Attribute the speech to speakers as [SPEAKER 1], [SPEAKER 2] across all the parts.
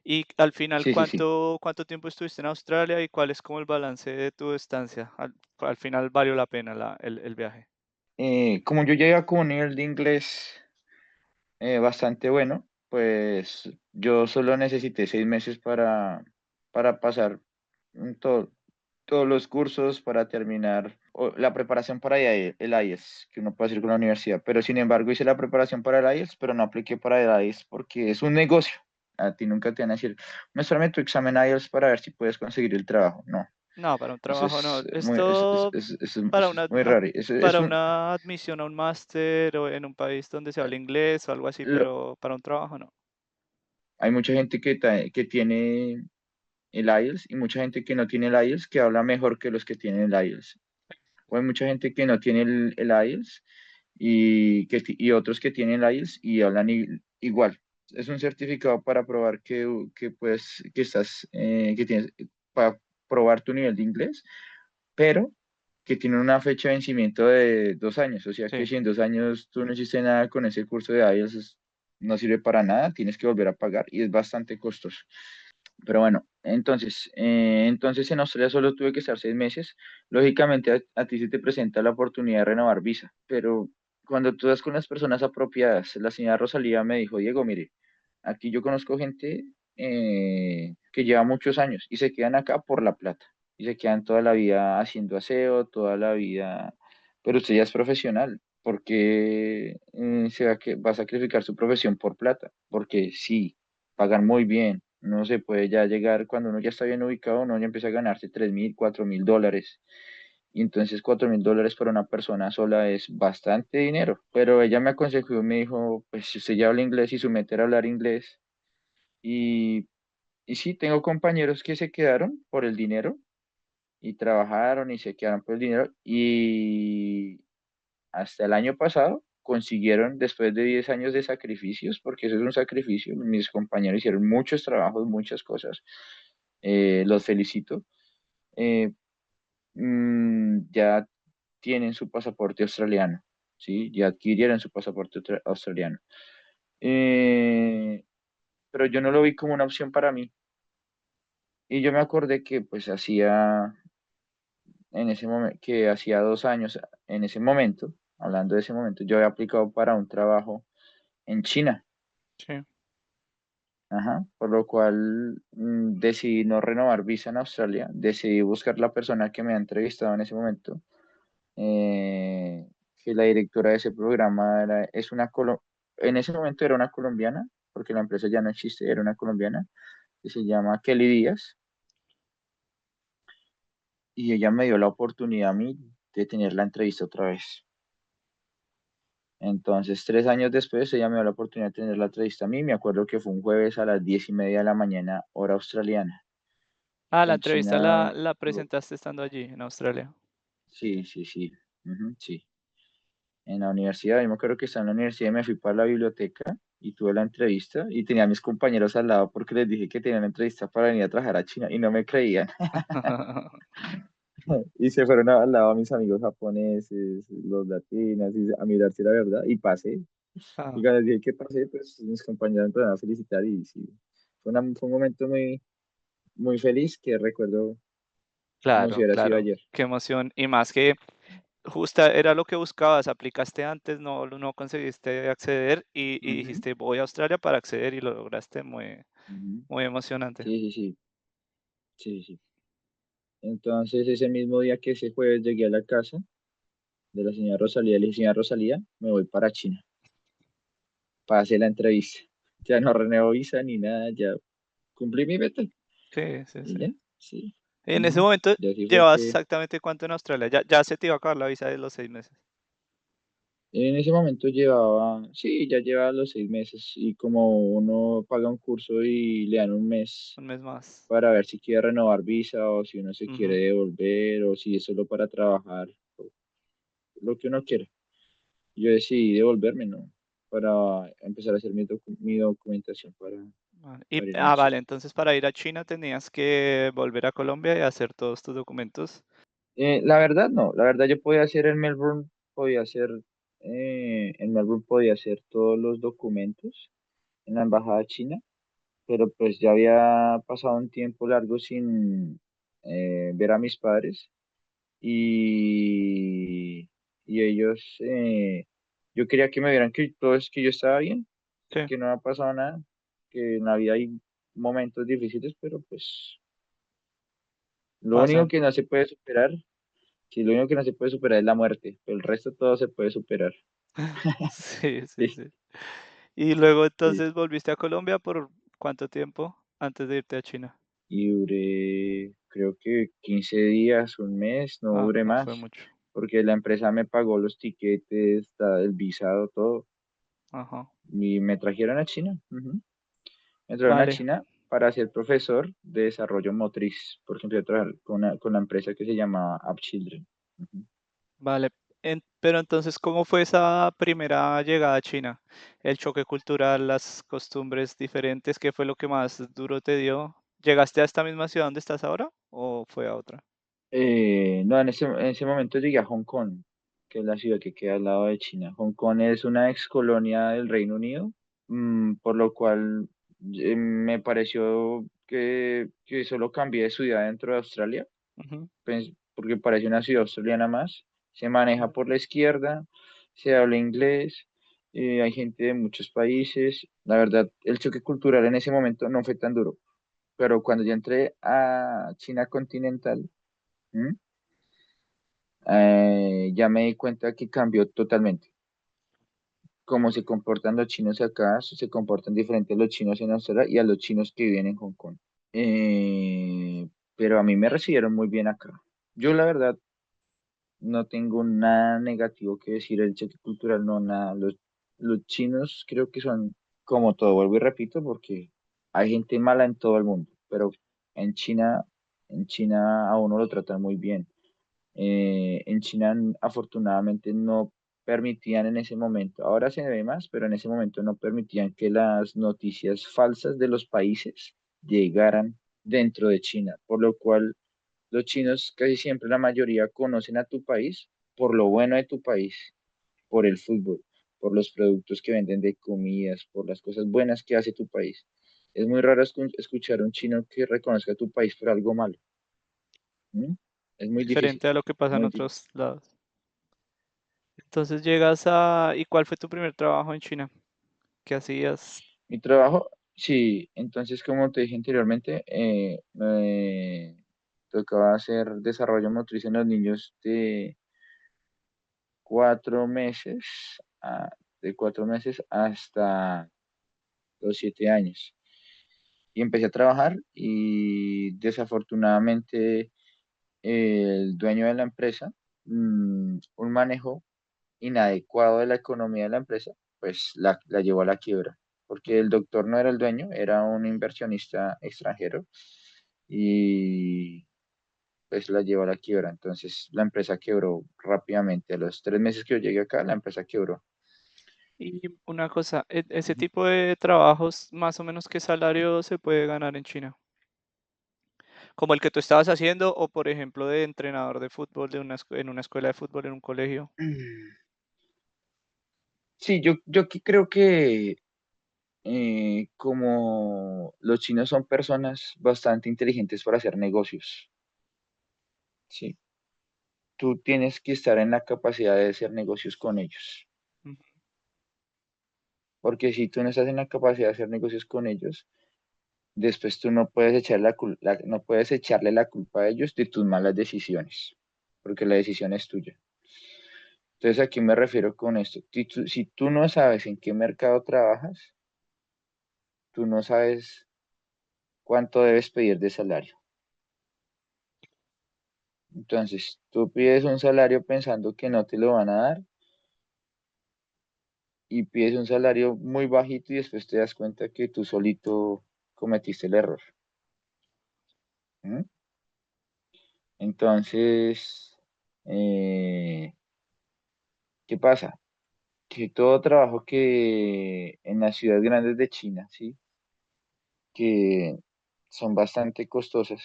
[SPEAKER 1] Y al final,
[SPEAKER 2] Sí, sí, sí.
[SPEAKER 1] ¿cuánto tiempo estuviste en Australia y cuál es como el balance de tu estancia? Al final valió la pena el viaje.
[SPEAKER 2] Como yo ya iba con un nivel de inglés bastante bueno, pues yo solo necesité 6 meses para pasar todo, todos los cursos, para terminar la preparación para el IELTS, que uno puede hacer con la universidad. Pero sin embargo hice la preparación para el IELTS, pero no apliqué para el IELTS porque es un negocio. A ti nunca te van a decir, muéstrame tu examen IELTS para ver si puedes conseguir el trabajo. No,
[SPEAKER 1] No, para un
[SPEAKER 2] eso
[SPEAKER 1] trabajo no.
[SPEAKER 2] es muy,
[SPEAKER 1] Esto
[SPEAKER 2] eso es muy raro.
[SPEAKER 1] para una admisión a un máster o en un país donde se habla inglés o algo así,
[SPEAKER 2] lo-
[SPEAKER 1] pero para un trabajo no.
[SPEAKER 2] hay mucha gente que tiene el IELTS y mucha gente que no tiene el IELTS que habla mejor que los que tienen el IELTS. O hay mucha gente que no tiene el IELTS y otros que tienen el IELTS y hablan igual. Es un certificado para probar pues, que tienes, para probar tu nivel de inglés, pero que tiene una fecha de vencimiento de 2 años. O sea que
[SPEAKER 1] Sí.
[SPEAKER 2] si en 2 años tú no hiciste nada con ese curso de IELTS, no sirve para nada, tienes que volver a pagar y es bastante costoso. Pero bueno, entonces en Australia solo tuve que estar 6 meses. Lógicamente a ti se te presenta la oportunidad de renovar visa, pero cuando tú das con las personas apropiadas, la señora Rosalía me dijo, Diego, mire, aquí yo conozco gente que lleva muchos años y se quedan acá por la plata y se quedan toda la vida haciendo aseo, toda la vida, pero usted ya es profesional. ¿Porque va a sacrificar su profesión por plata? Porque sí, pagan muy bien. No se puede ya llegar, cuando uno ya está bien ubicado, uno ya empieza a ganarse 3.000, $4.000. Y entonces $4.000 para una persona sola es bastante dinero. Pero ella me aconsejó y me dijo, pues si usted ya habla inglés y su meta era hablar inglés. Y, y sí, tengo compañeros que se quedaron por el dinero y trabajaron y se quedaron por el dinero. Y hasta el año pasado consiguieron, después de 10 años de sacrificios, porque eso es un sacrificio, mis compañeros hicieron muchos trabajos, muchas cosas, los felicito, eh, ya tienen su pasaporte australiano, ¿sí? Ya adquirieron su pasaporte australiano. Eh, pero yo no lo vi como una opción para mí. Y yo me acordé que pues hacía en ese momento, que hacía 2 años, en ese momento, hablando de ese momento, yo había aplicado para un trabajo en China.
[SPEAKER 1] Sí.
[SPEAKER 2] Ajá, por lo cual decidí no renovar visa en Australia, decidí buscar la persona que me ha entrevistado en ese momento, eh, que la directora de ese programa en ese momento era una colombiana, porque la empresa ya no existe, era una colombiana, que se llama Kelly Díaz, y ella me dio la oportunidad a mí de tener la entrevista otra vez. Entonces, 3 años después, ella me dio la oportunidad de tener la entrevista a mí, me acuerdo que fue un jueves a las 10:30 de la mañana, hora australiana.
[SPEAKER 1] Ah, la
[SPEAKER 2] En
[SPEAKER 1] entrevista
[SPEAKER 2] China,
[SPEAKER 1] la presentaste estando allí en Australia.
[SPEAKER 2] sí, sí, sí, sí. En la universidad, yo me acuerdo que estaba en la universidad y me fui para la biblioteca y tuve la entrevista y tenía a mis compañeros al lado porque les dije que tenía una entrevista para venir a trabajar a China y no me creían. Y se fueron al lado a mis amigos japoneses, los latinos, a mirar si era verdad y pasé. Y
[SPEAKER 1] Ah,
[SPEAKER 2] cuando les dije que pasé, pues mis compañeros empezaron a felicitar y sí, fue un momento muy, muy feliz que recuerdo como si
[SPEAKER 1] claro,
[SPEAKER 2] hubiera sido
[SPEAKER 1] claro.
[SPEAKER 2] ayer.
[SPEAKER 1] Qué emoción. Y más que justa era lo que buscabas, aplicaste antes, no conseguiste acceder y
[SPEAKER 2] Ujú,
[SPEAKER 1] dijiste voy a Australia para acceder y lo lograste muy,
[SPEAKER 2] ujú.
[SPEAKER 1] muy emocionante.
[SPEAKER 2] Sí, sí, sí, sí, sí. Entonces, ese mismo día que ese jueves llegué a la casa de la señora Rosalía, le dije, señora Rosalía, me voy para China para hacer la entrevista. Ya no renuevo visa ni nada, ya cumplí mi meta.
[SPEAKER 1] Sí, sí,
[SPEAKER 2] Y
[SPEAKER 1] sí.
[SPEAKER 2] ya, sí.
[SPEAKER 1] En ese
[SPEAKER 2] Ujú.
[SPEAKER 1] momento,
[SPEAKER 2] Y así fue
[SPEAKER 1] ¿llevabas
[SPEAKER 2] que
[SPEAKER 1] exactamente cuánto en Australia? Ya se te iba a acabar la visa de los 6 meses,
[SPEAKER 2] en ese momento llevaba, sí, ya llevaba los 6 meses y como uno paga un curso y le dan un mes
[SPEAKER 1] un mes más.
[SPEAKER 2] para ver si quiere renovar visa o si uno se quiere
[SPEAKER 1] Ujú.
[SPEAKER 2] devolver o si es solo para trabajar, o lo que uno quiera. Yo decidí devolverme, ¿no? Para empezar a hacer mi documentación
[SPEAKER 1] Vale.
[SPEAKER 2] para irme a
[SPEAKER 1] Vale,
[SPEAKER 2] China.
[SPEAKER 1] entonces para ir a China tenías que volver a Colombia y hacer todos tus documentos.
[SPEAKER 2] La verdad, no. La verdad, yo podía hacer en Melbourne podía hacer todos los documentos en la embajada china pero pues ya había pasado un tiempo largo sin ver a mis padres y, y ellos, yo quería que me vieran que todo es que yo estaba bien,
[SPEAKER 1] Sí,
[SPEAKER 2] que no ha pasado nada, que en la vida hay momentos difíciles, pero pues lo único
[SPEAKER 1] pasan.
[SPEAKER 2] que no se puede superar, sí, lo único que no se puede superar es la muerte, pero el resto todo se puede superar.
[SPEAKER 1] Sí, sí,
[SPEAKER 2] Sí,
[SPEAKER 1] sí. Y luego
[SPEAKER 2] sí.
[SPEAKER 1] entonces volviste a Colombia por ¿cuánto tiempo antes de irte a China?
[SPEAKER 2] Y duré, creo que 15 días, un mes, no
[SPEAKER 1] Ah,
[SPEAKER 2] duré
[SPEAKER 1] no fue
[SPEAKER 2] más,
[SPEAKER 1] mucho.
[SPEAKER 2] porque la empresa me pagó los tiquetes, el visado, todo,
[SPEAKER 1] Ajá.
[SPEAKER 2] y me trajeron a China. Ujú. Me trajeron a
[SPEAKER 1] Vale,
[SPEAKER 2] China para ser profesor de desarrollo motriz, porque empecé a trabajar con la empresa que se llama UpChildren. Ujú.
[SPEAKER 1] vale. Pero entonces, ¿cómo fue esa primera llegada a China? El choque cultural, las costumbres diferentes, ¿qué fue lo que más duro te dio? ¿Llegaste a esta misma ciudad donde estás ahora o fue a otra?
[SPEAKER 2] No, en ese momento llegué a Hong Kong, que es la ciudad que queda al lado de China. Hong Kong es una ex colonia del Reino Unido, por lo cual me pareció que solo cambié de ciudad dentro de Australia,
[SPEAKER 1] Ujú.
[SPEAKER 2] porque parece una ciudad australiana más. Se maneja por la izquierda, se habla inglés, hay gente de muchos países. La verdad, el choque cultural en ese momento no fue tan duro, pero cuando yo entré a China continental, ¿m? Ya me di cuenta que cambió totalmente. Cómo se comportan los chinos acá, se comportan diferentes los chinos en Australia y a los chinos que viven en Hong Kong. Pero a mí me recibieron muy bien acá. Yo la verdad no tengo nada negativo que decir del choque cultural, no nada. Los chinos creo que son como todo, vuelvo y repito, porque hay gente mala en todo el mundo, pero en China, en China a uno lo tratan muy bien. En China afortunadamente no permitían en ese momento, ahora se ve más, pero en ese momento no permitían que las noticias falsas de los países llegaran dentro de China, por lo cual los chinos casi siempre, la mayoría, conocen a tu país por lo bueno de tu país, por el fútbol, por los productos que venden de comidas, por las cosas buenas que hace tu país. Es muy raro escuchar a un chino que reconozca a tu país por algo malo. ¿M? Es muy difícil,
[SPEAKER 1] Diferente a lo que pasa en
[SPEAKER 2] muy difícil.
[SPEAKER 1] otros lados. Entonces llegas a... ¿Y cuál fue tu primer trabajo en China? ¿Qué hacías?
[SPEAKER 2] Mi trabajo, sí, entonces como te dije anteriormente, me tocaba hacer desarrollo motriz en los niños de 4 meses, de 4 meses hasta los 7 años. Y empecé a trabajar y desafortunadamente el dueño de la empresa, un manejo inadecuado de la economía de la empresa, pues la llevó a la quiebra, porque el doctor no era el dueño, era un inversionista extranjero y pues la llevó a la quiebra. Entonces la empresa quebró rápidamente. A los 3 meses que yo llegué acá, la empresa quebró.
[SPEAKER 1] Y una cosa, ese
[SPEAKER 2] Ujú.
[SPEAKER 1] tipo de trabajos, más o menos, ¿qué salario se puede ganar en China? Como el que tú estabas haciendo, o por ejemplo, de entrenador de fútbol en una escuela de fútbol, en un colegio.
[SPEAKER 2] Sí, yo creo que como los chinos son personas bastante inteligentes para hacer negocios, ¿sí? Tú tienes que estar en la capacidad de hacer negocios con ellos.
[SPEAKER 1] Mm.
[SPEAKER 2] Porque si tú no estás en la capacidad de hacer negocios con ellos, después tú no puedes no puedes echarle la culpa a ellos de tus malas decisiones, porque la decisión es tuya. Entonces, ¿a qué me refiero con esto? Si tú no sabes en qué mercado trabajas, tú no sabes cuánto debes pedir de salario. Entonces, tú pides un salario pensando que no te lo van a dar y pides un salario muy bajito y después te das cuenta que tú solito cometiste el error. ¿Mm? Entonces, eh, ¿qué pasa? Que todo trabajo que en las ciudades grandes de China, ¿sí? Que son bastante costosas,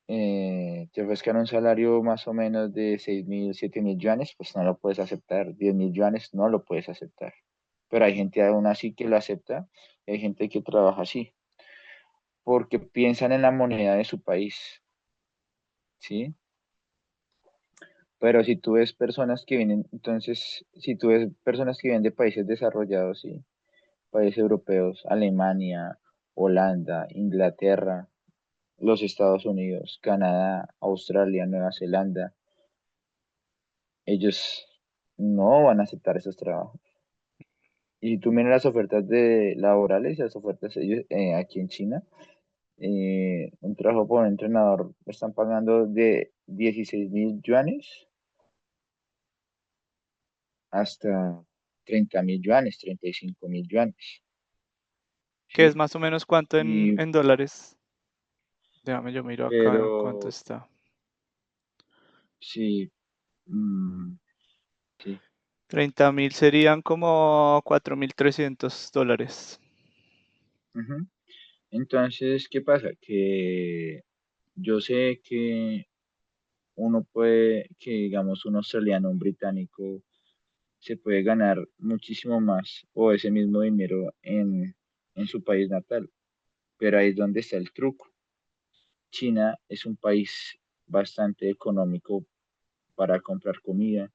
[SPEAKER 2] te ofrezcan un salario más o menos de 6.000, 7.000 yuanes, pues no lo puedes aceptar. 10.000 yuanes no lo puedes aceptar. pero hay gente aún así que lo acepta, y hay gente que trabaja así, porque piensan en la moneda de su país, ¿sí? Pero si tú ves personas que vienen, entonces, si tú ves personas que vienen de países desarrollados, ¿sí? Países europeos, Alemania, Holanda, Inglaterra, los Estados Unidos, Canadá, Australia, Nueva Zelanda, ellos no van a aceptar esos trabajos. Y si tú miras las ofertas de laborales, las ofertas ellos, aquí en China, un trabajo por un entrenador están pagando de 16.000 yuanes hasta 30.000 yuanes, 35.000 yuanes,
[SPEAKER 1] Que es
[SPEAKER 2] ¿sí?
[SPEAKER 1] más o menos cuánto
[SPEAKER 2] Y,
[SPEAKER 1] en dólares. Déjame, yo miro acá cuánto
[SPEAKER 2] pero,
[SPEAKER 1] está.
[SPEAKER 2] sí, mm, sí.
[SPEAKER 1] 30.000 serían como 4.300 dólares.
[SPEAKER 2] Ujú. Entonces, ¿qué pasa? Que yo sé que uno puede, que digamos un australiano, un británico, se puede ganar muchísimo más o ese mismo dinero en su país natal, pero ahí es donde está el truco. China es un país bastante económico para comprar comida,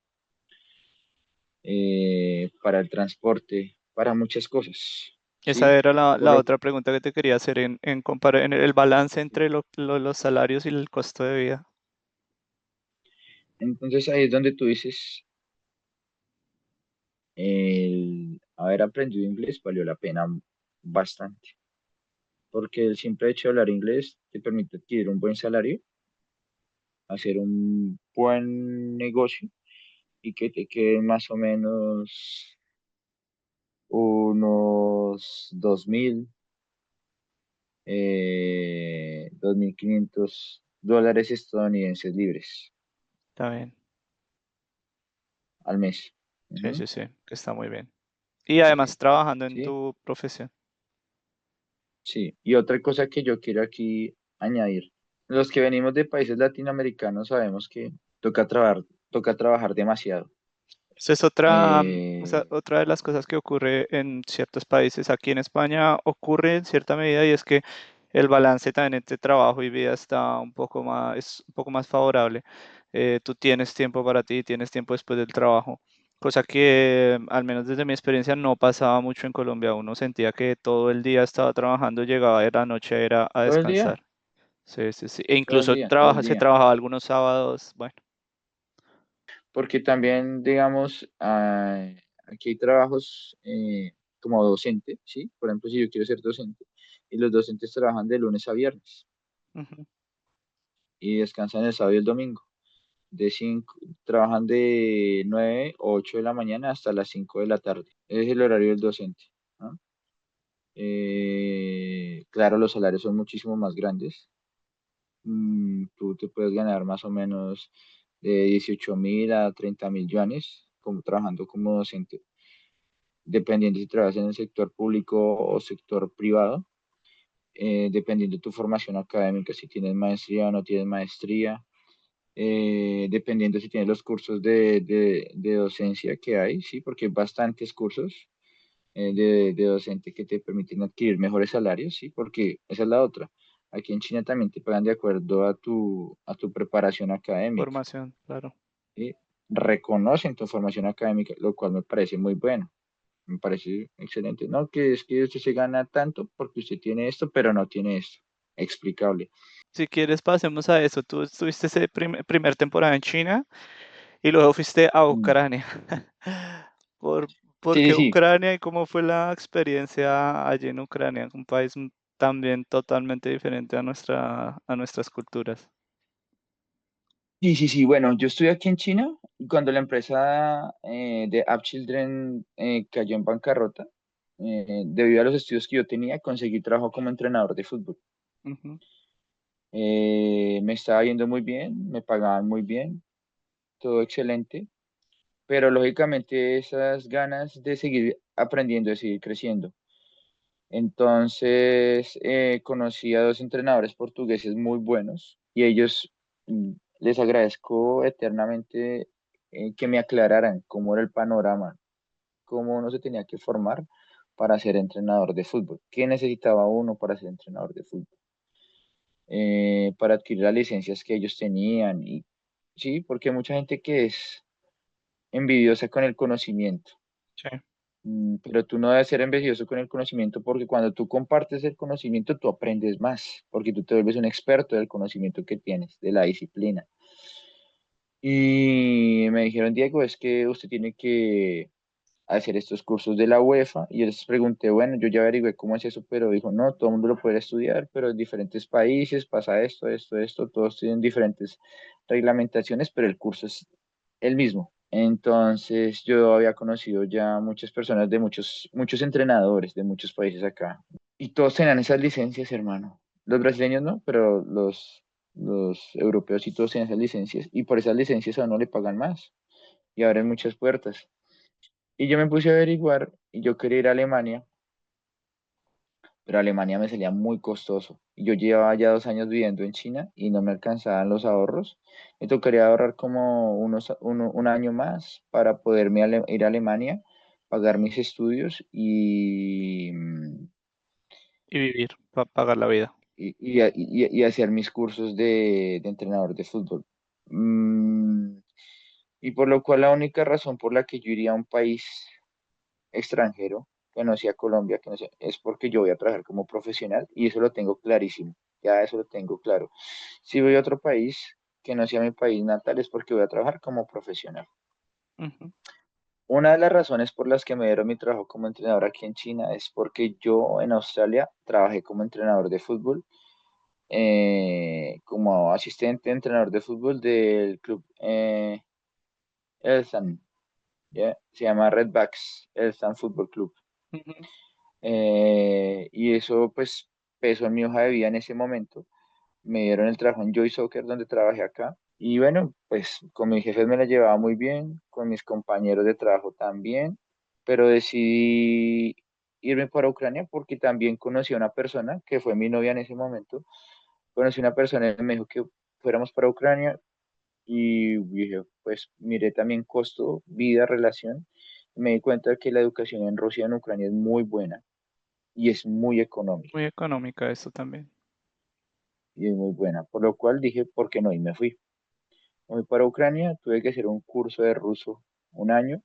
[SPEAKER 2] para el transporte, para muchas cosas,
[SPEAKER 1] Esa
[SPEAKER 2] ¿sí?
[SPEAKER 1] era
[SPEAKER 2] Por
[SPEAKER 1] la
[SPEAKER 2] lo,
[SPEAKER 1] otra pregunta que te quería hacer en el balance entre los salarios y el costo de vida.
[SPEAKER 2] entonces ahí es donde tú dices, el haber aprendido inglés valió la pena bastante, porque el simple hecho de hablar inglés te permite adquirir un buen salario, hacer un buen negocio y que te queden más o menos unos 2.500 dólares estadounidenses libres
[SPEAKER 1] Está bien.
[SPEAKER 2] al mes.
[SPEAKER 1] Sí,
[SPEAKER 2] Ujú.
[SPEAKER 1] sí, sí, que está muy bien. Y además trabajando en
[SPEAKER 2] Sí,
[SPEAKER 1] tu profesión.
[SPEAKER 2] sí. Y otra cosa que yo quiero aquí añadir, los que venimos de países latinoamericanos sabemos que toca trabajar demasiado.
[SPEAKER 1] Esa es otra, o sea,
[SPEAKER 2] Eh,
[SPEAKER 1] otra de las cosas que ocurre en ciertos países. Aquí en España ocurre en cierta medida y es que el balance también entre trabajo y vida está es un poco más favorable. Tú tienes tiempo para ti, tienes tiempo después del trabajo, cosa que al menos desde mi experiencia no pasaba mucho en Colombia. Uno sentía que todo el día estaba trabajando, llegaba de la noche era a
[SPEAKER 2] todo el día,
[SPEAKER 1] descansar. Sí, sí, sí. E
[SPEAKER 2] todo el
[SPEAKER 1] incluso
[SPEAKER 2] día, todo el
[SPEAKER 1] se
[SPEAKER 2] día.
[SPEAKER 1] trabajaba algunos sábados. Bueno,
[SPEAKER 2] Porque también, digamos, aquí hay trabajos como docente, ¿sí? Por ejemplo, si yo quiero ser docente, y los docentes trabajan de lunes a viernes
[SPEAKER 1] ujú,
[SPEAKER 2] y descansan el sábado y el domingo. Trabajan de 9 o 8 de la mañana hasta las 5 de la tarde. Ese es el horario del docente, ¿no? Claro, los salarios son muchísimo más grandes. Tú te puedes ganar más o menos de 18.000 a 30.000 yuanes como trabajando como docente, dependiendo si trabajas en el sector público o sector privado, dependiendo de tu formación académica, si tienes maestría o no tienes maestría, dependiendo si tienes los cursos de docencia que hay, sí, porque hay bastantes cursos de docente que te permiten adquirir mejores salarios, sí, porque esa es la otra. Aquí en China también te pagan de acuerdo a tu preparación académica,
[SPEAKER 1] formación, claro.
[SPEAKER 2] ¿sí? Reconocen tu formación académica, lo cual me parece muy bueno. Me parece excelente. No, que es que usted se gana tanto porque usted tiene esto, pero no tiene esto. Explicable.
[SPEAKER 1] Si quieres, pasemos a eso. Tú estuviste ese primer temporada en China y luego fuiste a
[SPEAKER 2] Mm.
[SPEAKER 1] Ucrania. ¿Por, por
[SPEAKER 2] Sí, sí,
[SPEAKER 1] qué
[SPEAKER 2] sí.
[SPEAKER 1] Ucrania y cómo fue la experiencia allí en Ucrania? Un país también totalmente diferente a nuestras culturas.
[SPEAKER 2] Sí, sí, sí. Bueno, yo estoy aquí en China y cuando la empresa de App Children cayó en bancarrota, debido a los estudios que yo tenía, conseguí trabajo como entrenador de fútbol.
[SPEAKER 1] Ujú.
[SPEAKER 2] Me estaba yendo muy bien, me pagaban muy bien, todo excelente, pero lógicamente esas ganas de seguir aprendiendo, de seguir creciendo. Entonces conocí a dos entrenadores portugueses muy buenos y ellos, les agradezco eternamente que me aclararan cómo era el panorama, cómo uno se tenía que formar para ser entrenador de fútbol. ¿Qué necesitaba uno para ser entrenador de fútbol? Para adquirir las licencias que ellos tenían. Y sí, porque hay mucha gente que es envidiosa con el conocimiento.
[SPEAKER 1] Sí.
[SPEAKER 2] Pero tú no debes ser envidioso con el conocimiento porque cuando tú compartes el conocimiento, tú aprendes más, porque tú te vuelves un experto del conocimiento que tienes, de la disciplina. Y me dijeron, Diego, es que usted tiene que hacer estos cursos de la UEFA. Y yo les pregunté, bueno, yo ya averigué cómo es eso, pero dijo, no, todo el mundo lo puede estudiar, pero en diferentes países pasa esto, todos tienen diferentes reglamentaciones, pero el curso es el mismo. Entonces yo había conocido ya muchas personas de muchos entrenadores de muchos países acá. Y todos tenían esas licencias, hermano. Los brasileños no, pero los europeos sí todos tienen esas licencias. Y por esas licencias a uno le pagan más y abren muchas puertas. Y yo me puse a averiguar y yo quería ir a Alemania, pero Alemania me salía muy costoso. Y yo llevaba ya 2 años viviendo en China y no me alcanzaban los ahorros. Me tocaría ahorrar como un año más para poderme ir a Alemania, pagar mis estudios
[SPEAKER 1] Y vivir, para pagar la vida.
[SPEAKER 2] y hacer mis cursos de entrenador de fútbol. Mm, y por lo cual la única razón por la que yo iría a un país extranjero, que no sea Colombia, que no sea, es porque yo voy a trabajar como profesional y eso lo tengo clarísimo, ya eso lo tengo claro. Si voy a otro país que no sea mi país natal es porque voy a trabajar como profesional.
[SPEAKER 1] Ujú.
[SPEAKER 2] Una de las razones por las que me dieron mi trabajo como entrenador aquí en China es porque yo en Australia trabajé como entrenador de fútbol, como asistente entrenador de fútbol del club Eltham, ¿ya? Se llama Redbacks Eltham Football Club.
[SPEAKER 1] Ujú.
[SPEAKER 2] Y eso pues pesó en mi hoja de vida en ese momento. Me dieron el trabajo en Joy Soccer donde trabajé acá. Y bueno, pues con mis jefes me la llevaba muy bien, con mis compañeros de trabajo también, pero decidí irme para Ucrania porque también conocí a una persona que fue mi novia en ese momento. Conocí a una persona y me dijo que fuéramos para Ucrania y dije, pues miré también costo, vida, relación. Y me di cuenta de que la educación en Rusia y en Ucrania es muy buena y es muy económica
[SPEAKER 1] Muy económica eso también.
[SPEAKER 2] y es muy buena. Por lo cual dije, ¿por qué no? Y me fui. Me fui para Ucrania, tuve que hacer un curso de ruso 1 año,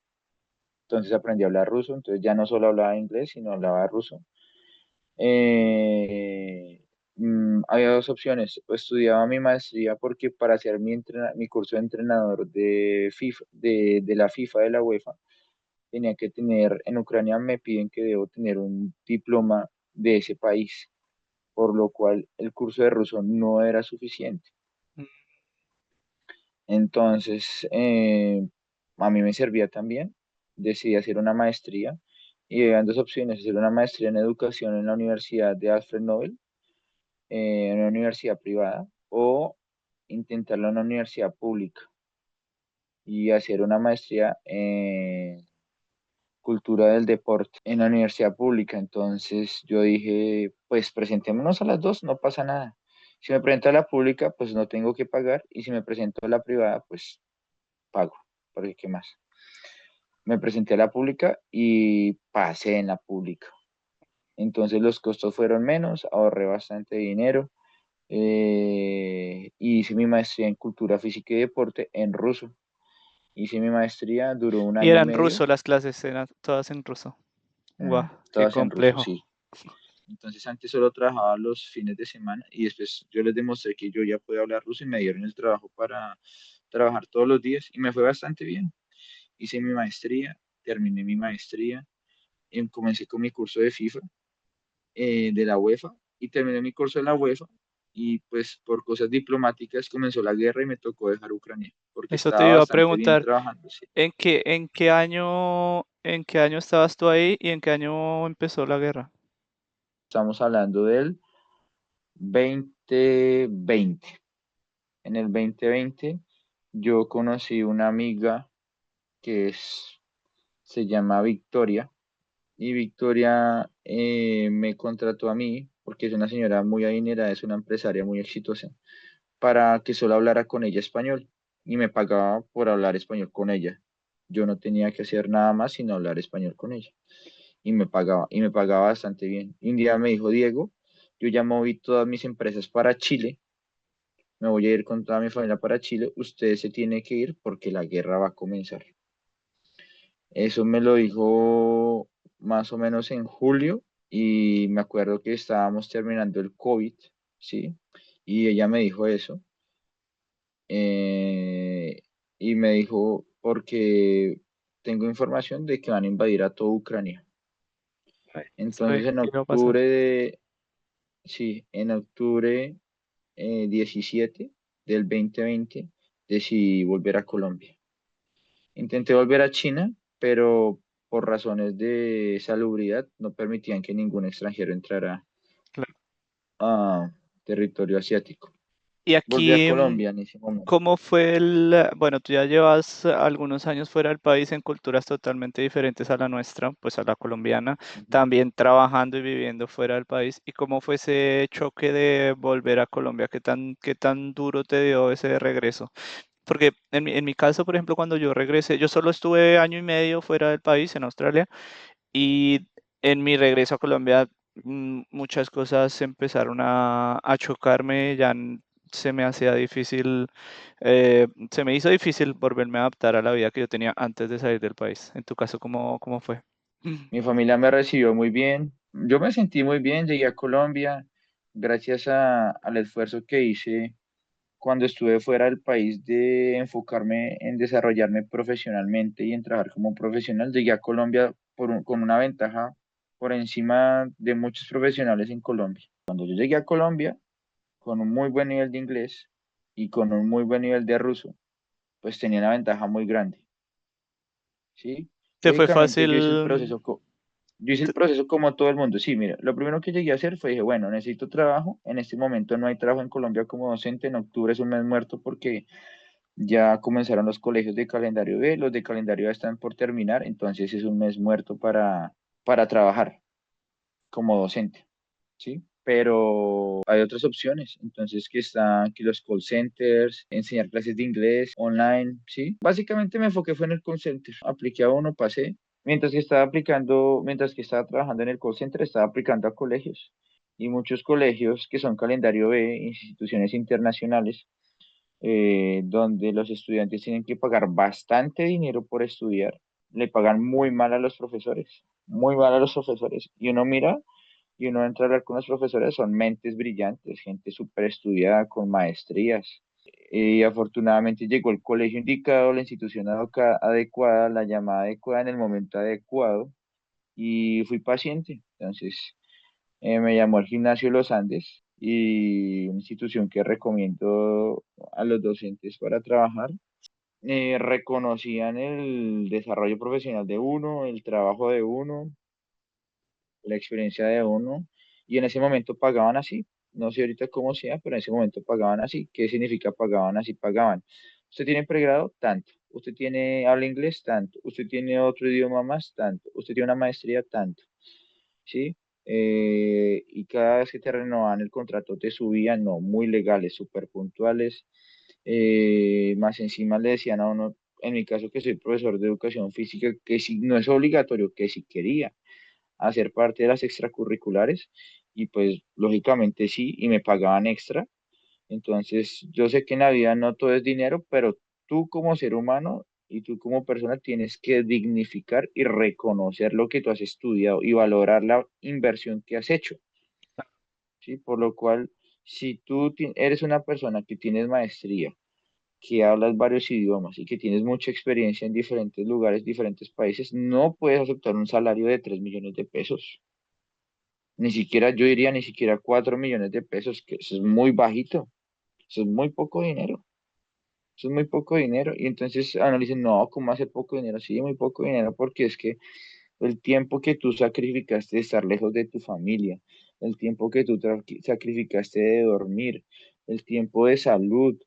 [SPEAKER 2] entonces aprendí a hablar ruso, entonces ya no solo hablaba inglés, sino hablaba ruso. Eh, Había dos opciones, o estudiaba mi maestría porque para hacer mi curso de entrenador de FIFA, de la FIFA, de la UEFA, tenía que tener, en Ucrania me piden que debo tener un diploma de ese país, por lo cual el curso de ruso no era suficiente.
[SPEAKER 1] Mm.
[SPEAKER 2] Entonces, a mí me servía también, decidí hacer una maestría y habían dos opciones, hacer una maestría en educación en la Universidad de Alfred Nobel, en una universidad privada, o intentarlo en una universidad pública y hacer una maestría en cultura del deporte en la universidad pública. Entonces yo dije, pues presentémonos a las dos, no pasa nada. Si me presento a la pública, pues no tengo que pagar y si me presento a la privada, pues pago, porque ¿qué más? Me presenté a la pública y pasé en la pública. Entonces los costos fueron menos, ahorré bastante dinero y hice mi maestría en cultura física y deporte en ruso. Hice mi maestría, duró un
[SPEAKER 1] Y
[SPEAKER 2] año y
[SPEAKER 1] eran
[SPEAKER 2] medio,
[SPEAKER 1] ruso las clases, eran todas en ruso. Guau, qué
[SPEAKER 2] todas en ruso,
[SPEAKER 1] complejo.
[SPEAKER 2] sí. Entonces antes solo trabajaba los fines de semana y después yo les demostré que yo ya podía hablar ruso y me dieron el trabajo para trabajar todos los días y me fue bastante bien. Hice mi maestría, terminé mi maestría, comencé con mi curso de FIFA de la UEFA y terminé mi curso de la UEFA y pues por cosas diplomáticas comenzó la guerra y me tocó dejar Ucrania porque
[SPEAKER 1] Eso te
[SPEAKER 2] estaba
[SPEAKER 1] iba a
[SPEAKER 2] bastante bien
[SPEAKER 1] preguntar,
[SPEAKER 2] trabajando, sí.
[SPEAKER 1] ¿en qué año estabas tú ahí y en qué año empezó la guerra?
[SPEAKER 2] Estamos hablando del 2020. En el 2020 yo conocí una amiga que se llama Victoria y Victoria me contrató a mí porque es una señora muy adinerada, es una empresaria muy exitosa, para que solo hablara con ella español y me pagaba por hablar español con ella. Yo no tenía que hacer nada más sino hablar español con ella. Y me pagaba bastante bien. Y un día me dijo, Diego, yo ya moví todas mis empresas para Chile, me voy a ir con toda mi familia para Chile, usted se tiene que ir porque la guerra va a comenzar. Eso me lo dijo más o menos en julio y me acuerdo que estábamos terminando el COVID, ¿sí? Y ella me dijo eso. eh, y me dijo, porque tengo información de que van a invadir a toda Ucrania.
[SPEAKER 1] Ay,
[SPEAKER 2] Entonces
[SPEAKER 1] sabía que iba a pasar.
[SPEAKER 2] sí, en octubre 17 del 2020 decidí volver a Colombia. Intenté volver a China, pero por razones de salubridad no permitían que ningún extranjero entrara
[SPEAKER 1] Claro.
[SPEAKER 2] a territorio asiático.
[SPEAKER 1] Y
[SPEAKER 2] Volví a
[SPEAKER 1] aquí,
[SPEAKER 2] Colombia en ese momento.
[SPEAKER 1] ¿cómo fue bueno, tú ya llevas algunos años fuera del país en culturas totalmente diferentes a la nuestra, pues a la colombiana,
[SPEAKER 2] Ujú.
[SPEAKER 1] también trabajando y viviendo fuera del país. ¿Y cómo fue ese choque de volver a Colombia? Qué tan duro te dio ese regreso? Porque en mi caso, por ejemplo, cuando yo regresé, yo solo estuve año y medio fuera del país, en Australia, y en mi regreso a Colombia, muchas cosas empezaron a chocarme, se me hacía difícil, se me hizo difícil volverme a adaptar a la vida que yo tenía antes de salir del país. En tu caso, ¿cómo fue?
[SPEAKER 2] Mi familia me recibió muy bien. Yo me sentí muy bien, llegué a Colombia gracias al esfuerzo que hice cuando estuve fuera del país de enfocarme en desarrollarme profesionalmente y en trabajar como profesional. Llegué a Colombia con una ventaja por encima de muchos profesionales en Colombia. Cuando yo llegué a Colombia con un muy buen nivel de inglés y con un muy buen nivel de ruso, pues tenía una ventaja muy grande, ¿sí?
[SPEAKER 1] ¿Te fue
[SPEAKER 2] Lógicamente
[SPEAKER 1] fácil?
[SPEAKER 2] yo hice el
[SPEAKER 1] te-
[SPEAKER 2] proceso como todo el mundo. Sí, mira, lo primero que llegué a hacer fue, dije, bueno, necesito trabajo. En este momento no hay trabajo en Colombia como docente. En octubre es un mes muerto porque ya comenzaron los colegios de calendario B, los de calendario A están por terminar, entonces es un mes muerto para trabajar como docente, ¿sí? Pero hay otras opciones, entonces que están aquí los call centers, enseñar clases de inglés online, ¿sí? Básicamente me enfoqué fue en el call center, apliqué a uno, pasé, mientras que estaba trabajando en el call center, estaba aplicando a colegios y muchos colegios que son calendario B, instituciones internacionales, donde los estudiantes tienen que pagar bastante dinero por estudiar, le pagan muy mal a los profesores, muy mal a los profesores, y uno mira y uno entra a hablar con los profesores, son mentes brillantes, gente súper estudiada, con maestrías. Y afortunadamente llegó el colegio indicado, la institución adecuada, la llamada adecuada en el momento adecuado y fui paciente. Entonces me llamó al Gimnasio Los Andes y una institución que recomiendo a los docentes para trabajar. Reconocían el desarrollo profesional de uno, el trabajo de uno, la experiencia de uno, y en ese momento pagaban así. No sé ahorita cómo sea, pero en ese momento pagaban así. ¿Qué significa pagaban así? Pagaban. Usted tiene pregrado, tanto. Usted habla inglés, tanto. Usted tiene otro idioma más, tanto. Usted tiene una maestría, tanto. ¿Sí? Y cada vez que te renovaban el contrato te subían, no, muy legales, súper puntuales. Más encima le decían a uno, en mi caso que soy profesor de educación física, que si no es obligatorio, que si quería hacer parte de las extracurriculares y pues lógicamente sí, y me pagaban extra. Entonces yo sé que en la vida no todo es dinero, pero tú como ser humano y tú como persona tienes que dignificar y reconocer lo que tú has estudiado y valorar la inversión que has hecho, ¿sí? Por lo cual, si eres una persona que tienes maestría, que hablas varios idiomas y que tienes mucha experiencia en diferentes lugares, diferentes países, no puedes aceptar un salario de 3 millones de pesos. Ni siquiera, yo diría, ni siquiera 4 millones de pesos, que eso es muy bajito, eso es muy poco dinero, eso es muy poco dinero. Y entonces analicen, no, ¿cómo hace poco dinero? Sí, muy poco dinero, porque es que el tiempo que tú sacrificaste de estar lejos de tu familia, el tiempo que tú sacrificaste de dormir, el tiempo de salud,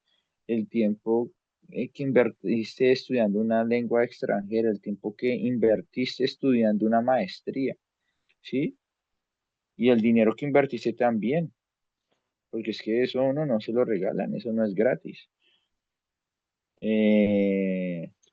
[SPEAKER 2] el tiempo que invertiste estudiando una lengua extranjera, el tiempo que invertiste estudiando una maestría, ¿sí? Y el dinero que invertiste también, porque es que eso a uno no se lo regalan, eso no es gratis.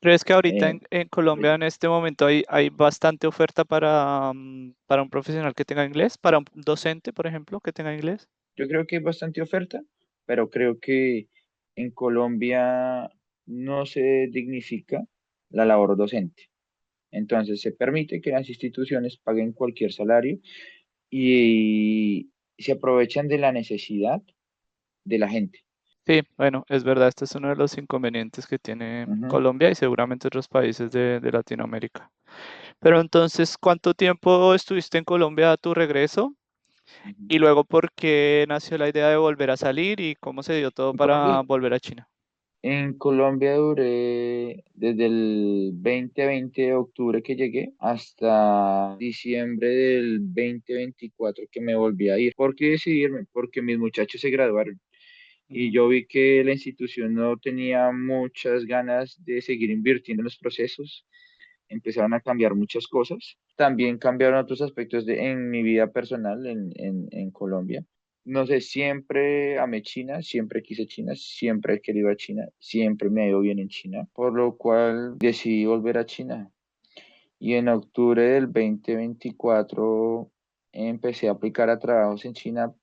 [SPEAKER 1] ¿Crees que ahorita
[SPEAKER 2] Eh,
[SPEAKER 1] en Colombia en este momento hay bastante oferta para un profesional que tenga inglés? ¿Para un docente, por ejemplo, que tenga inglés?
[SPEAKER 2] yo creo que hay bastante oferta, pero creo que en Colombia no se dignifica la labor docente. Entonces se permite que las instituciones paguen cualquier salario y se aprovechan de la necesidad de la gente.
[SPEAKER 1] Sí, bueno, es verdad, este es uno de los inconvenientes que tiene
[SPEAKER 2] Ujú,
[SPEAKER 1] Colombia y seguramente otros países de Latinoamérica. Pero entonces, ¿cuánto tiempo estuviste en Colombia a tu regreso?
[SPEAKER 2] ujú.
[SPEAKER 1] Y luego, ¿por qué nació la idea de volver a salir y cómo se dio todo
[SPEAKER 2] En
[SPEAKER 1] para
[SPEAKER 2] Colombia,
[SPEAKER 1] volver a China?
[SPEAKER 2] en Colombia duré desde el 2020 de octubre que llegué hasta diciembre del 2024 que me volví a ir. ¿Por qué decidirme? Porque mis muchachos se graduaron y
[SPEAKER 1] Ujú.
[SPEAKER 2] yo vi que la institución no tenía muchas ganas de seguir invirtiendo en los procesos. Empezaron a cambiar muchas cosas. También cambiaron otros aspectos en mi vida personal en Colombia. No sé, siempre amé China, siempre quise China, siempre he querido a China, siempre me ha ido bien en China, por lo cual decidí volver a China. Y en octubre del 2024 empecé a aplicar a trabajos en China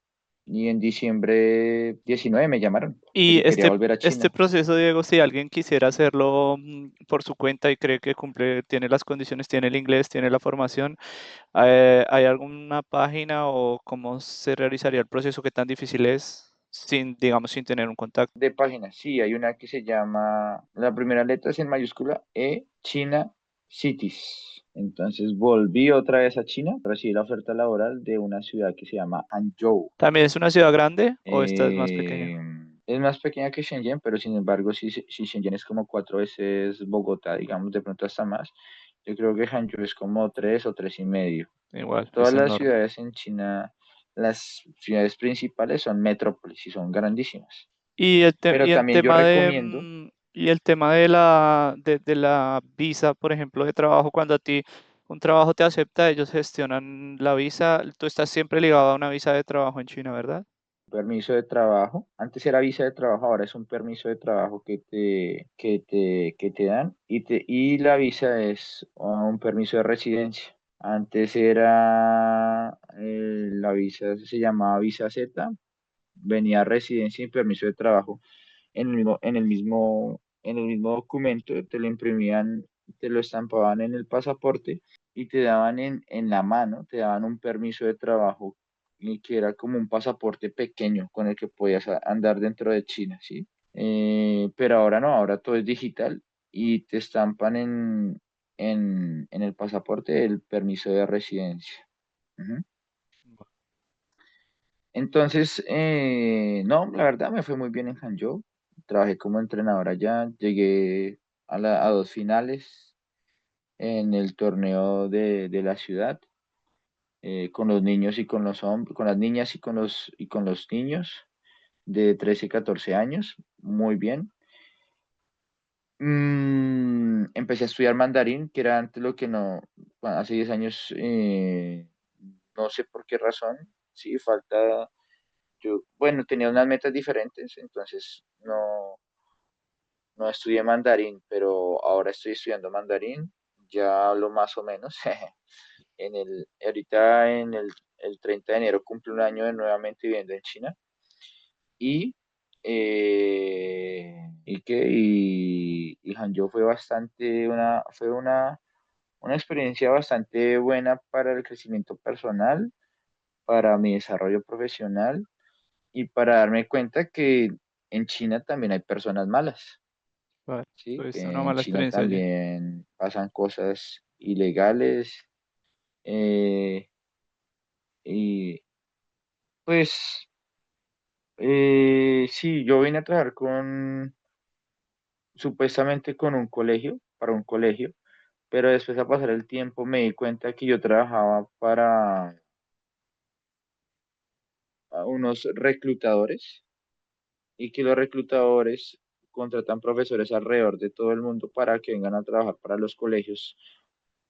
[SPEAKER 2] y en diciembre 19 me llamaron de
[SPEAKER 1] Y
[SPEAKER 2] que quería volver a
[SPEAKER 1] este
[SPEAKER 2] China.
[SPEAKER 1] proceso, Diego, si alguien quisiera hacerlo por su cuenta y cree que cumple, tiene las condiciones, tiene el inglés, tiene la formación, ¿hay alguna página o cómo se realizaría el proceso? ¿Qué tan difícil es sin, digamos, sin tener un contacto?
[SPEAKER 2] De páginas, sí, hay una que se llama, la primera letra es en mayúscula E, China Cities. Entonces volví otra vez a China, recibí la oferta laboral de una ciudad que se llama Hangzhou.
[SPEAKER 1] ¿También es una ciudad grande o esta es más
[SPEAKER 2] Eh,
[SPEAKER 1] pequeña?
[SPEAKER 2] es más pequeña que Shenzhen, pero sin embargo, si Shenzhen es como 4 veces Bogotá, digamos, de pronto hasta más, yo creo que Hangzhou es como 3 o 3 y medio.
[SPEAKER 1] Igual,
[SPEAKER 2] Todas
[SPEAKER 1] es
[SPEAKER 2] las
[SPEAKER 1] enorme.
[SPEAKER 2] ciudades en China, las ciudades principales son metrópolis y son grandísimas. Pero
[SPEAKER 1] Y el
[SPEAKER 2] también yo
[SPEAKER 1] tema de
[SPEAKER 2] recomiendo.
[SPEAKER 1] y el tema de la visa, por ejemplo, de trabajo, cuando a ti un trabajo te acepta, ellos gestionan la visa, tú estás siempre ligado a una visa de trabajo en China, ¿verdad?
[SPEAKER 2] Permiso de trabajo. Antes era visa de trabajo, ahora es un permiso de trabajo que te dan y la visa es un permiso de residencia. Antes era la visa, se llamaba visa Z, venía residencia y permiso de trabajo en el mismo documento, te lo imprimían, te lo estampaban en el pasaporte y te daban en la mano, te daban un permiso de trabajo y que era como un pasaporte pequeño con el que podías andar dentro de China, ¿sí? Pero ahora no, ahora todo es digital y te estampan en el pasaporte el permiso de residencia. Ujú. Entonces, no, la verdad me fue muy bien en Hangzhou. Trabajé como entrenador allá, llegué a 2 finales en el torneo de la ciudad, con los niños y con los hombres, con las niñas y con los niños de 13 y 14 años, muy bien. Empecé a estudiar mandarín, que era antes lo que no, hace 10 años, no sé por qué razón, sí, falta. Bueno, tenía unas metas diferentes, entonces no estudié mandarín, pero ahora estoy estudiando mandarín, ya hablo más o menos. Ahorita el 30 de enero cumple un año de nuevamente viviendo en China y, y Hangzhou fue una experiencia bastante buena para el crecimiento personal, para mi desarrollo profesional y para darme cuenta que en China también hay personas malas,
[SPEAKER 1] Vale,
[SPEAKER 2] ¿sí?
[SPEAKER 1] tuviste una
[SPEAKER 2] Que en
[SPEAKER 1] mala
[SPEAKER 2] China
[SPEAKER 1] experiencia allí.
[SPEAKER 2] también pasan cosas ilegales, eh, y pues sí, yo vine a trabajar supuestamente con un colegio, para un colegio, pero después a pasar el tiempo me di cuenta que yo trabajaba para unos reclutadores y que los reclutadores contratan profesores alrededor de todo el mundo para que vengan a trabajar para los colegios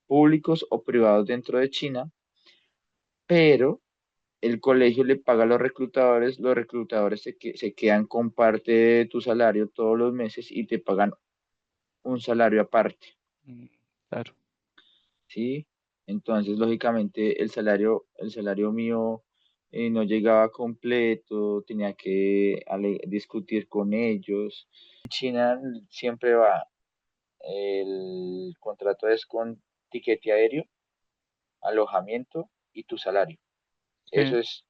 [SPEAKER 2] públicos o privados dentro de China, pero el colegio le paga a los reclutadores se quedan con parte de tu salario todos los meses y te pagan un salario aparte,
[SPEAKER 1] Mm, claro.
[SPEAKER 2] ¿sí? Entonces, lógicamente, el salario mío no llegaba completo, tenía que discutir con ellos. En China siempre va, el contrato es con tiquete aéreo, alojamiento y tu salario.
[SPEAKER 1] Sí.
[SPEAKER 2] Eso es,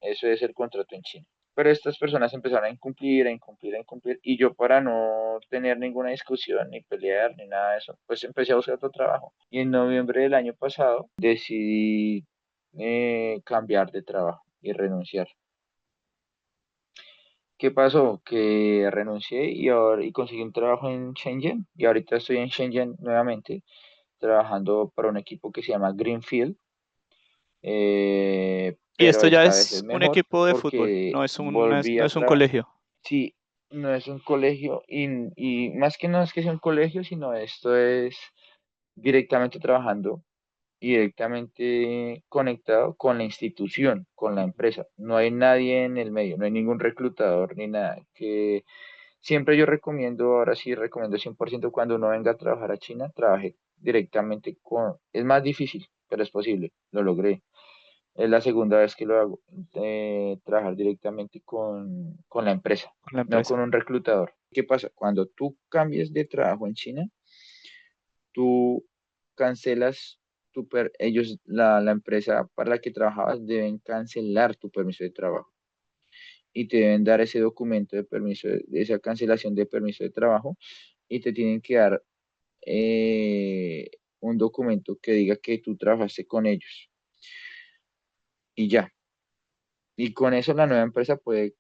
[SPEAKER 2] eso es el contrato en China. Pero estas personas empezaron a incumplir, a incumplir, a incumplir, y yo para no tener ninguna discusión, ni pelear, ni nada de eso, pues empecé a buscar otro trabajo. Y en noviembre del año pasado decidí cambiar de trabajo y renunciar. ¿Qué pasó? Que renuncié y conseguí un trabajo en Shenzhen, y ahorita estoy en Shenzhen nuevamente, trabajando para un equipo que se llama Greenfield,
[SPEAKER 1] Y
[SPEAKER 2] pero
[SPEAKER 1] esto ya
[SPEAKER 2] esta vez
[SPEAKER 1] es
[SPEAKER 2] es
[SPEAKER 1] un
[SPEAKER 2] mejor
[SPEAKER 1] equipo de fútbol,
[SPEAKER 2] porque
[SPEAKER 1] no es
[SPEAKER 2] volví
[SPEAKER 1] no
[SPEAKER 2] a
[SPEAKER 1] es un
[SPEAKER 2] trabajar.
[SPEAKER 1] colegio.
[SPEAKER 2] Sí, no es un colegio y más que no es que sea un colegio, sino esto es directamente trabajando y directamente conectado con la institución, con la
[SPEAKER 1] Ujú.
[SPEAKER 2] empresa. No hay nadie en el medio, no hay ningún reclutador ni nada. Que siempre yo recomiendo, ahora sí recomiendo 100% cuando uno venga a trabajar a China, trabaje directamente con... Es más difícil, pero es posible, lo logré. Es la segunda vez que lo hago, trabajar directamente con la empresa,
[SPEAKER 1] Con la
[SPEAKER 2] no con
[SPEAKER 1] empresa.
[SPEAKER 2] un reclutador. ¿Qué pasa? Cuando tú cambies de trabajo en China, tú cancelas la empresa para la que trabajabas deben cancelar tu permiso de trabajo y te deben dar ese documento de permiso, de esa cancelación de permiso de trabajo, y te tienen que dar un documento que diga que tú trabajaste con ellos y ya. Y con eso la nueva empresa puede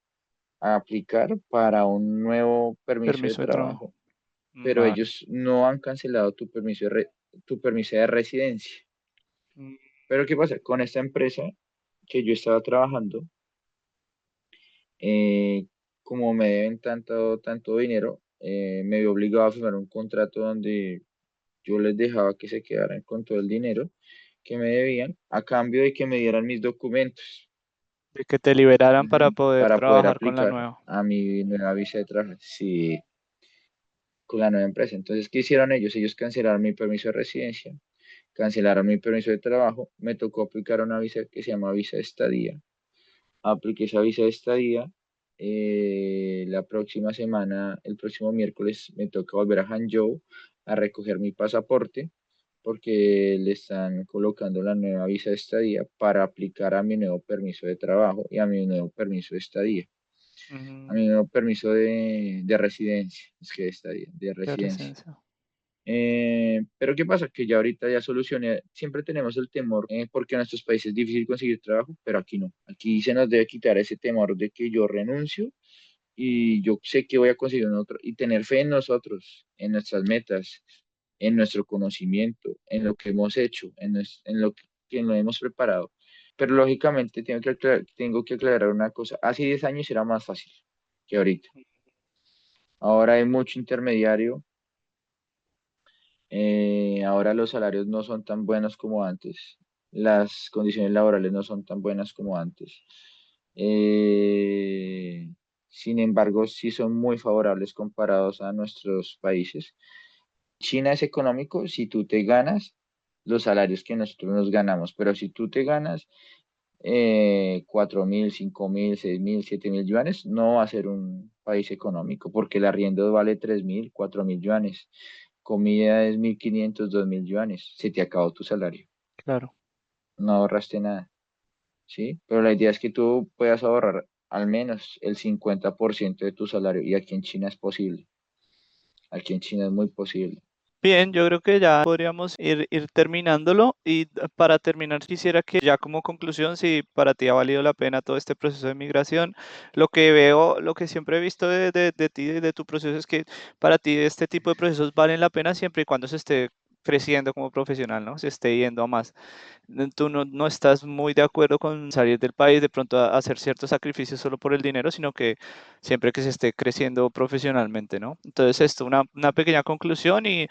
[SPEAKER 2] aplicar para un nuevo permiso de
[SPEAKER 1] Permiso de trabajo.
[SPEAKER 2] trabajo, pero
[SPEAKER 1] Vale.
[SPEAKER 2] ellos no han cancelado tu permiso de residencia.
[SPEAKER 1] Mm,
[SPEAKER 2] Pero ¿qué pasa? Con esta empresa que yo estaba trabajando, eh, como me deben tanto dinero, me vi obligado a firmar un contrato donde yo les dejaba que se quedaran con todo el dinero que me debían a cambio de que me dieran mis documentos.
[SPEAKER 1] De que te liberaran para
[SPEAKER 2] Ujú,
[SPEAKER 1] poder
[SPEAKER 2] para poder
[SPEAKER 1] trabajar con la
[SPEAKER 2] aplicar
[SPEAKER 1] nueva.
[SPEAKER 2] a mi nueva visa de trabajo. Sí, con la nueva empresa. Entonces, ¿qué hicieron ellos? Ellos cancelaron mi permiso de residencia, cancelaron mi permiso de trabajo, me tocó aplicar una visa que se llama visa de estadía. Apliqué esa visa de estadía. La próxima semana, el próximo miércoles, me toca volver a Hangzhou a recoger mi pasaporte porque le están colocando la nueva visa de estadía para aplicar a mi nuevo permiso de trabajo y a mi nuevo permiso de estadía, a
[SPEAKER 1] Ujú.
[SPEAKER 2] mi nuevo permiso de residencia, es que de estadía, de
[SPEAKER 1] De
[SPEAKER 2] residencia.
[SPEAKER 1] residencia.
[SPEAKER 2] Pero ¿qué pasa? Que ya ahorita ya solucioné, siempre tenemos el temor, porque en nuestros países es difícil conseguir trabajo, pero aquí no. Aquí se nos debe quitar ese temor de que yo renuncio y yo sé que voy a conseguir un otro y tener fe en nosotros, en nuestras metas, en nuestro conocimiento, en lo que hemos hecho, en lo que nos hemos preparado. Pero lógicamente tengo que aclarar una cosa. Hace 10 años era más fácil que ahorita. Ahora hay mucho intermediario. Ahora los salarios no son tan buenos como antes. Las condiciones laborales no son tan buenas como antes. Eh, Sin embargo, sí son muy favorables comparados a nuestros países. China es económico si tú te ganas los salarios que nosotros nos ganamos, pero si tú te ganas 4.000, 5.000, 6.000, 7.000 yuanes, no va a ser un país económico porque el arriendo vale 3.000, 4.000 yuanes. Comida es 1.500, 2.000 yuanes. Se te acabó tu salario.
[SPEAKER 1] Claro.
[SPEAKER 2] No ahorraste nada, ¿sí? Pero la idea es que tú puedas ahorrar al menos el 50% de tu salario y aquí en China es posible. Aquí en China es muy posible.
[SPEAKER 1] Bien, yo creo que ya podríamos ir terminándolo y para terminar quisiera que ya como conclusión, si para ti ha valido la pena todo este proceso de migración, lo que veo, lo que siempre he visto de ti y de tu proceso es que para ti este tipo de procesos valen la pena siempre y cuando se esté creciendo como profesional, ¿no? Se esté yendo a más. Tú no estás muy de acuerdo con salir del país, de pronto a hacer ciertos sacrificios solo por el dinero, sino que siempre que se esté creciendo profesionalmente, ¿no? Entonces, esto, una pequeña conclusión y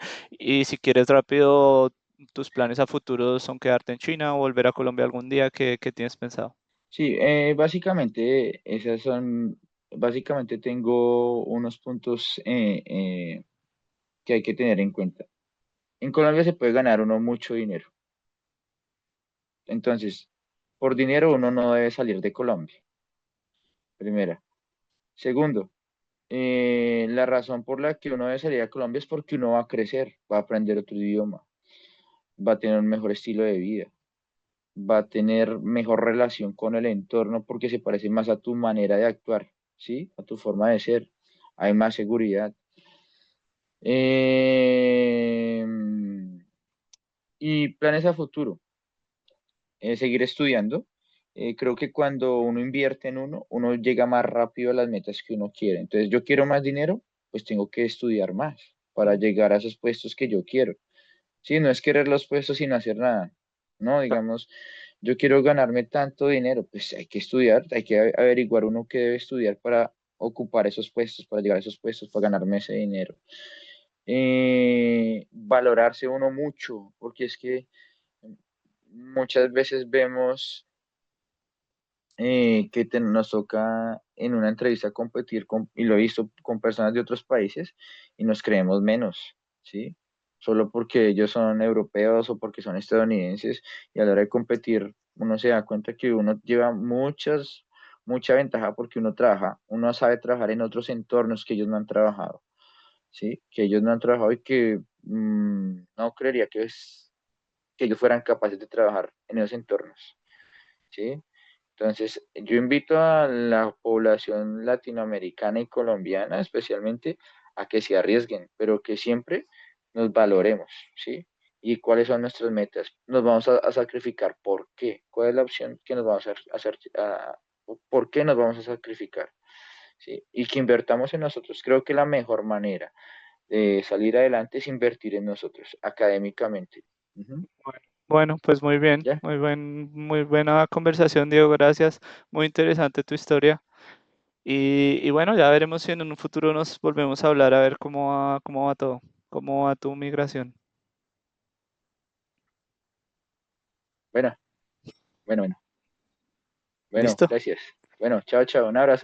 [SPEAKER 1] si quieres rápido, tus planes a futuro son quedarte en China o volver a Colombia algún día, ¿qué tienes pensado?
[SPEAKER 2] Sí, básicamente tengo unos puntos que hay que tener en cuenta. En Colombia se puede ganar uno mucho dinero. Entonces, por dinero uno no debe salir de Colombia, primera. Segundo, la razón por la que uno debe salir a Colombia es porque uno va a crecer, va a aprender otro idioma, va a tener un mejor estilo de vida, va a tener mejor relación con el entorno porque se parece más a tu manera de actuar, ¿sí? A tu forma de ser. Hay más seguridad. Eh, y planes a futuro. Seguir estudiando. Creo que cuando uno invierte en uno, uno llega más rápido a las metas que uno quiere. Entonces, yo quiero más dinero, pues tengo que estudiar más para llegar a esos puestos que yo quiero. Sí, no es querer los puestos sin hacer nada. No, digamos, yo quiero ganarme tanto dinero, pues hay que estudiar, hay que averiguar uno qué debe estudiar para ocupar esos puestos, para llegar a esos puestos, para ganarme ese dinero. Valorarse uno mucho, porque es que muchas veces vemos que nos toca en una entrevista competir con, y lo he visto con personas de otros países, y nos creemos menos, ¿sí? Solo porque ellos son europeos o porque son estadounidenses, y a la hora de competir uno se da cuenta que uno lleva mucha ventaja porque uno trabaja, uno sabe trabajar en otros entornos que ellos no han trabajado, ¿sí? Que ellos no han trabajado y que no creería que ellos fueran capaces de trabajar en esos entornos, ¿sí? Entonces, yo invito a la población latinoamericana y colombiana, especialmente, a que se arriesguen, pero que siempre nos valoremos, ¿sí? ¿Y cuáles son nuestras metas? Nos vamos a sacrificar. ¿Por qué? ¿Cuál es la opción que nos vamos a hacer? ¿Por qué nos vamos a sacrificar? ¿Sí? Y que invertamos en nosotros. Creo que la mejor manera de salir adelante es invertir en nosotros, académicamente. Ujú.
[SPEAKER 1] Bueno, pues muy bien,
[SPEAKER 2] ¿Ya?
[SPEAKER 1] muy buena conversación, Diego, gracias. Muy interesante tu historia. Y bueno, ya veremos si en un futuro nos volvemos a hablar a ver cómo va todo, cómo va tu migración.
[SPEAKER 2] Bueno, bueno, bueno. Bueno,
[SPEAKER 1] ¿Listo?
[SPEAKER 2] gracias. Bueno, chao, chao. Un abrazo.